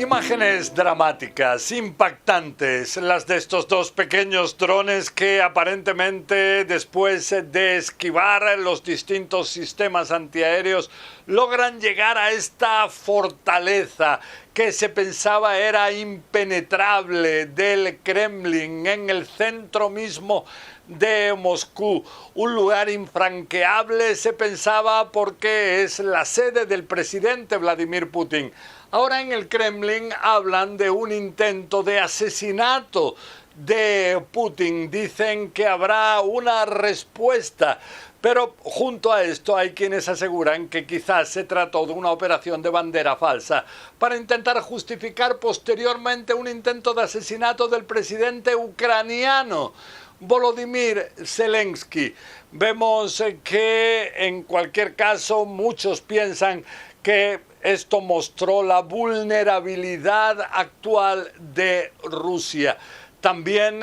Imágenes dramáticas, impactantes, las de estos dos pequeños drones que aparentemente después de esquivar los distintos sistemas antiaéreos logran llegar a esta fortaleza que se pensaba era impenetrable del Kremlin en el centro mismo de Moscú, un lugar infranqueable se pensaba porque es la sede del presidente Vladimir Putin. Ahora en el Kremlin hablan de un intento de asesinato de Putin. Dicen que habrá una respuesta. Pero junto a esto hay quienes aseguran que quizás se trató de una operación de bandera falsa para intentar justificar posteriormente un intento de asesinato del presidente ucraniano, Volodymyr Zelensky. Vemos que en cualquier caso muchos piensan que esto mostró la vulnerabilidad actual de Rusia. También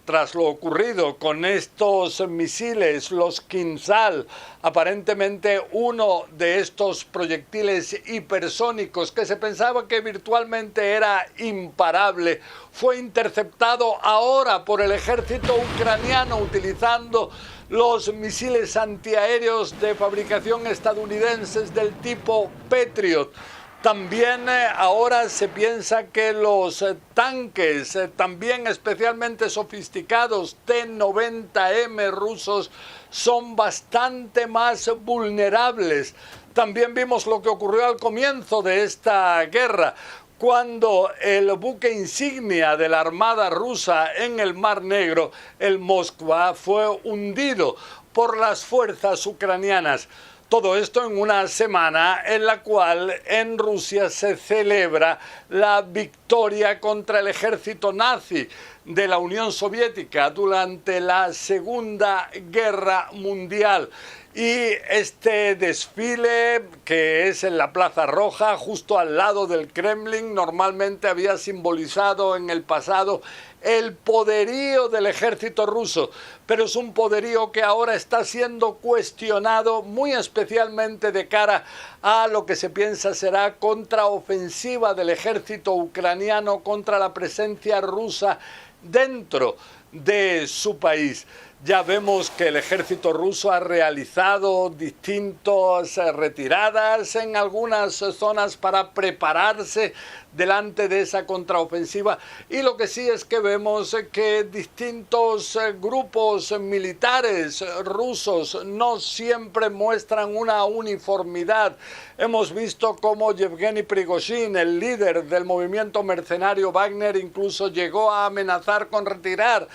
tras lo ocurrido con estos misiles, los Kinzhal, aparentemente uno de estos proyectiles hipersónicos que se pensaba que virtualmente era imparable, fue interceptado ahora por el ejército ucraniano utilizando los misiles antiaéreos de fabricación estadounidenses del tipo Patriot. También ahora se piensa que los tanques, también especialmente sofisticados, T-90M rusos, son bastante más vulnerables. También vimos lo que ocurrió al comienzo de esta guerra, cuando el buque insignia de la Armada rusa en el Mar Negro, el Moskva, fue hundido por las fuerzas ucranianas. Todo esto en una semana en la cual en Rusia se celebra la victoria contra el ejército nazi de la Unión Soviética durante la Segunda Guerra Mundial. Y este desfile, que es en la Plaza Roja, justo al lado del Kremlin, normalmente había simbolizado en el pasado el poderío del ejército ruso, pero es un poderío que ahora está siendo cuestionado muy especialmente de cara a lo que se piensa será contraofensiva del ejército ucraniano contra la presencia rusa dentro de su país. Ya vemos que el ejército ruso ha realizado distintas retiradas en algunas zonas para prepararse delante de esa contraofensiva, y lo que sí es que vemos que distintos grupos militares rusos no siempre muestran una uniformidad. Hemos visto cómo Yevgeny Prigozhin, el líder del movimiento mercenario Wagner, incluso llegó a amenazar con retirar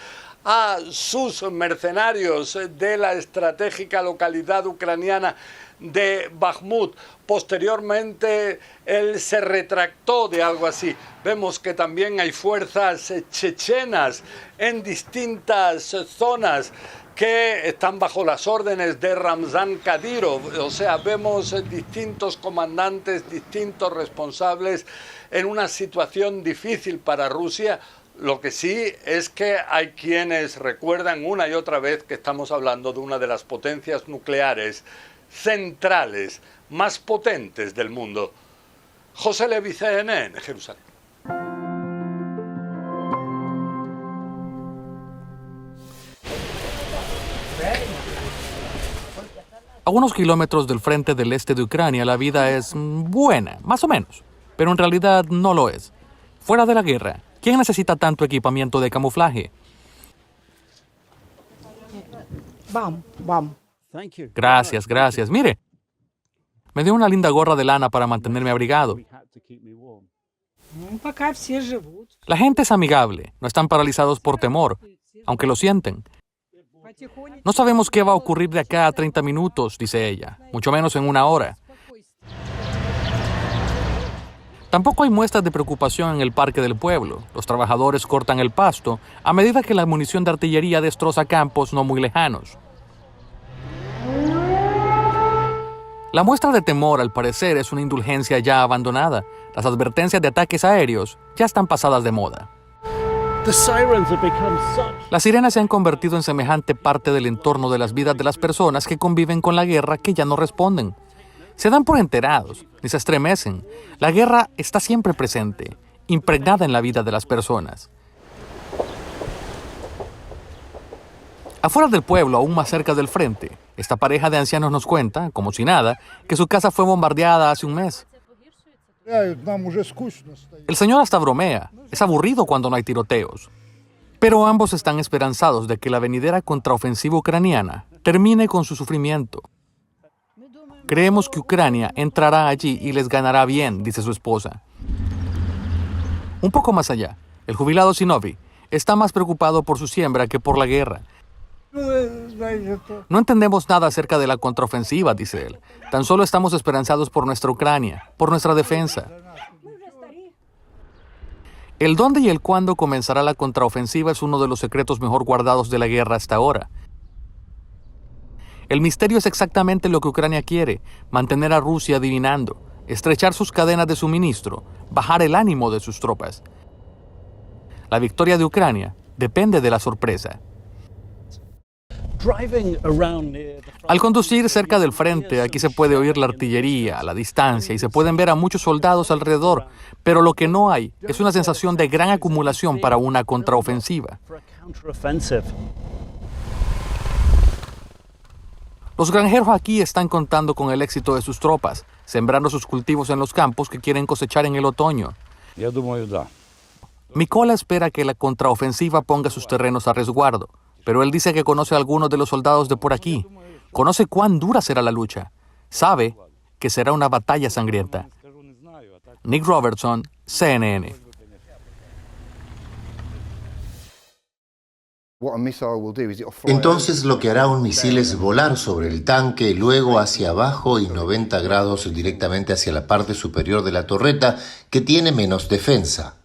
a sus mercenarios de la estratégica localidad ucraniana de Bakhmut. Posteriormente él se retractó de algo así. Vemos que también hay fuerzas chechenas en distintas zonas que están bajo las órdenes de Ramzan Kadyrov. O sea, vemos distintos comandantes, distintos responsables en una situación difícil para Rusia. Lo que sí es que hay quienes recuerdan una y otra vez que estamos hablando de una de las potencias nucleares centrales más potentes del mundo. José Levi, CNN, Jerusalén. A unos kilómetros del frente del este de Ucrania la vida es buena, más o menos, pero en realidad no lo es. Fuera de la guerra, ¿quién necesita tanto equipamiento de camuflaje? Vamos. Gracias, gracias. Mire, me dio una linda gorra de lana para mantenerme abrigado. La gente es amigable, no están paralizados por temor, aunque lo sienten. No sabemos qué va a ocurrir de acá a 30 minutos, dice ella, mucho menos en una hora. Tampoco hay muestras de preocupación en el parque del pueblo. Los trabajadores cortan el pasto a medida que la munición de artillería destroza campos no muy lejanos. La muestra de temor, al parecer, es una indulgencia ya abandonada. Las advertencias de ataques aéreos ya están pasadas de moda. Las sirenas se han convertido en semejante parte del entorno de las vidas de las personas que conviven con la guerra que ya no responden. Se dan por enterados, ni se estremecen. La guerra está siempre presente, impregnada en la vida de las personas. Afuera del pueblo, aún más cerca del frente, esta pareja de ancianos nos cuenta, como si nada, que su casa fue bombardeada hace un mes. El señor hasta bromea, es aburrido cuando no hay tiroteos. Pero ambos están esperanzados de que la venidera contraofensiva ucraniana termine con su sufrimiento. Creemos que Ucrania entrará allí y les ganará bien, dice su esposa. Un poco más allá, el jubilado Zinovy está más preocupado por su siembra que por la guerra. No entendemos nada acerca de la contraofensiva, dice él. Tan solo estamos esperanzados por nuestra Ucrania, por nuestra defensa. El dónde y el cuándo comenzará la contraofensiva es uno de los secretos mejor guardados de la guerra hasta ahora. El misterio es exactamente lo que Ucrania quiere: mantener a Rusia adivinando, estrechar sus cadenas de suministro, bajar el ánimo de sus tropas. La victoria de Ucrania depende de la sorpresa. Al conducir cerca del frente, aquí se puede oír la artillería a la distancia y se pueden ver a muchos soldados alrededor, pero lo que no hay es una sensación de gran acumulación para una contraofensiva. Los granjeros aquí están contando con el éxito de sus tropas, sembrando sus cultivos en los campos que quieren cosechar en el otoño. Mykola espera que la contraofensiva ponga sus terrenos a resguardo, pero él dice que conoce a algunos de los soldados de por aquí. Conoce cuán dura será la lucha. Sabe que será una batalla sangrienta. Nick Robertson, CNN. Entonces lo que hará un misil es volar sobre el tanque, luego hacia abajo y 90 grados directamente hacia la parte superior de la torreta, que tiene menos defensa.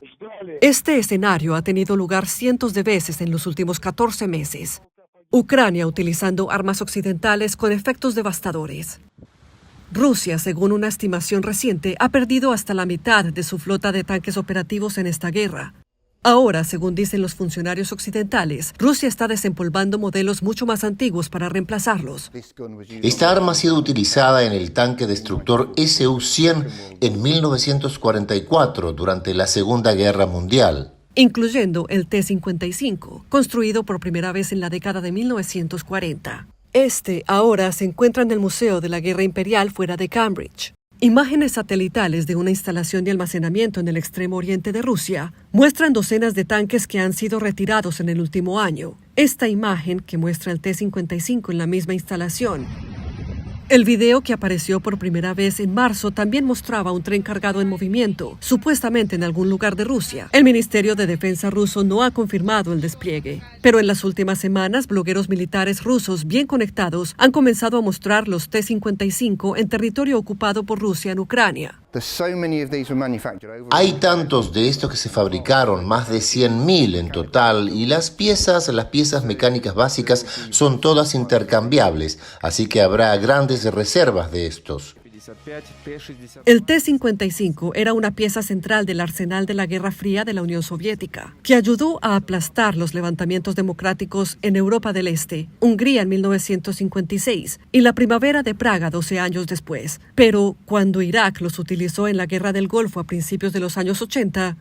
Este escenario ha tenido lugar cientos de veces en los últimos 14 meses. Ucrania utilizando armas occidentales con efectos devastadores. Rusia, según una estimación reciente, ha perdido hasta la mitad de su flota de tanques operativos en esta guerra. Ahora, según dicen los funcionarios occidentales, Rusia está desempolvando modelos mucho más antiguos para reemplazarlos. Esta arma ha sido utilizada en el tanque destructor Su-100 en 1944, durante la Segunda Guerra Mundial. Incluyendo el T-55, construido por primera vez en la década de 1940. Este ahora se encuentra en el Museo de la Guerra Imperial fuera de Cambridge. Imágenes satelitales de una instalación de almacenamiento en el extremo oriente de Rusia muestran docenas de tanques que han sido retirados en el último año. Esta imagen, que muestra el T-55 en la misma instalación. El video, que apareció por primera vez en marzo, también mostraba un tren cargado en movimiento, supuestamente en algún lugar de Rusia. El Ministerio de Defensa ruso no ha confirmado el despliegue, pero en las últimas semanas, blogueros militares rusos bien conectados han comenzado a mostrar los T-55 en territorio ocupado por Rusia en Ucrania. Hay tantos de estos que se fabricaron, más de 100.000 en total, y las piezas mecánicas básicas son todas intercambiables, así que habrá grandes reservas de estos. El T-55 era una pieza central del arsenal de la Guerra Fría de la Unión Soviética, que ayudó a aplastar los levantamientos democráticos en Europa del Este, Hungría en 1956 y la primavera de Praga 12 años después. Pero cuando Irak los utilizó en la Guerra del Golfo a principios de los años 80,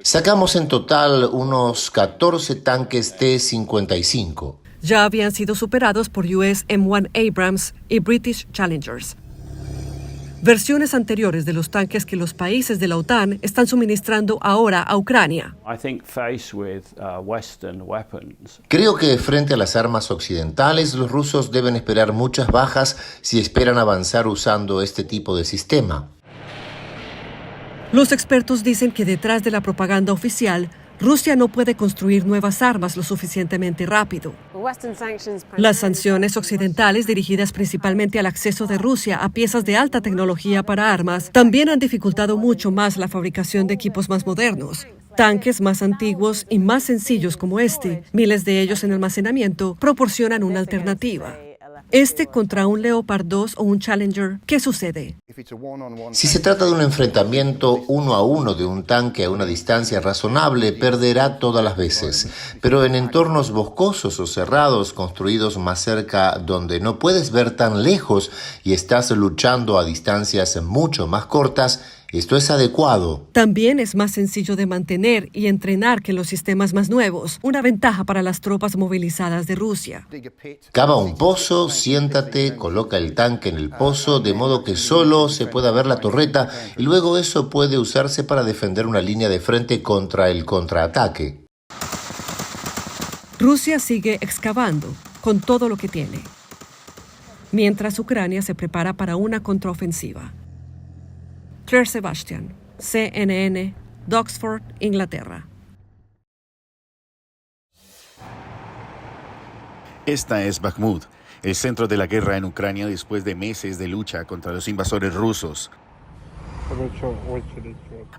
sacamos en total unos 14 tanques T-55. Ya habían sido superados por US M1 Abrams y British Challengers. Versiones anteriores de los tanques que los países de la OTAN están suministrando ahora a Ucrania. Creo que frente a las armas occidentales, los rusos deben esperar muchas bajas si esperan avanzar usando este tipo de sistema. Los expertos dicen que detrás de la propaganda oficial, Rusia no puede construir nuevas armas lo suficientemente rápido. Las sanciones occidentales, dirigidas principalmente al acceso de Rusia a piezas de alta tecnología para armas, también han dificultado mucho más la fabricación de equipos más modernos. Tanques más antiguos y más sencillos como este, miles de ellos en almacenamiento, proporcionan una alternativa. Contra un Leopard 2 o un Challenger, ¿qué sucede? Si se trata de un enfrentamiento 1 a 1 de un tanque a una distancia razonable, perderá todas las veces. Pero en entornos boscosos o cerrados, construidos más cerca donde no puedes ver tan lejos y estás luchando a distancias mucho más cortas, esto es adecuado. También es más sencillo de mantener y entrenar que los sistemas más nuevos, una ventaja para las tropas movilizadas de Rusia. Cava un pozo, siéntate, coloca el tanque en el pozo de modo que solo se pueda ver la torreta y luego eso puede usarse para defender una línea de frente contra el contraataque. Rusia sigue excavando con todo lo que tiene, mientras Ucrania se prepara para una contraofensiva. Claire Sebastian, CNN, Oxford, Inglaterra. Esta es Bakhmut, el centro de la guerra en Ucrania después de meses de lucha contra los invasores rusos.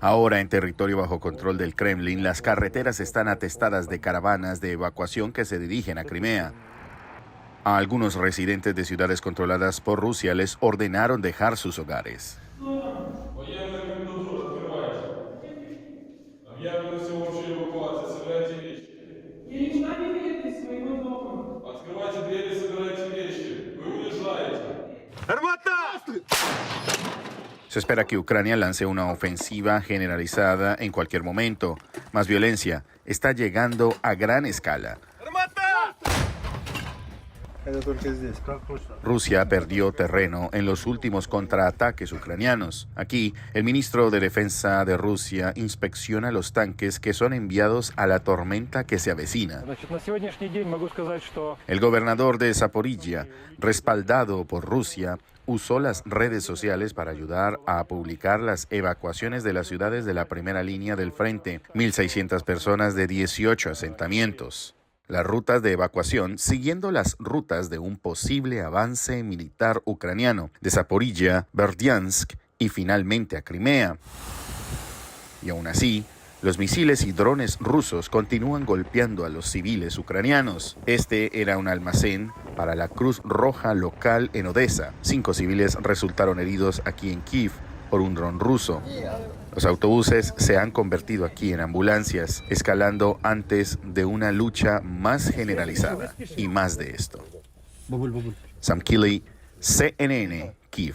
Ahora, en territorio bajo control del Kremlin, las carreteras están atestadas de caravanas de evacuación que se dirigen a Crimea. A algunos residentes de ciudades controladas por Rusia les ordenaron dejar sus hogares. Se espera que Ucrania lance una ofensiva generalizada en cualquier momento. Más violencia está llegando a gran escala. Rusia perdió terreno en los últimos contraataques ucranianos. Aquí, el ministro de Defensa de Rusia inspecciona los tanques que son enviados a la tormenta que se avecina. El gobernador de Zaporizhia, respaldado por Rusia, usó las redes sociales para ayudar a publicar las evacuaciones de las ciudades de la primera línea del frente, 1.600 personas de 18 asentamientos. Las rutas de evacuación siguiendo las rutas de un posible avance militar ucraniano de Zaporizhia, Berdyansk y finalmente a Crimea. Y aún así, los misiles y drones rusos continúan golpeando a los civiles ucranianos. Este era un almacén para la Cruz Roja local en Odessa. 5 civiles resultaron heridos aquí en Kiev por un dron ruso. Los autobuses se han convertido aquí en ambulancias, escalando antes de una lucha más generalizada. Y más de esto. Sam Kiley, CNN, Kiev.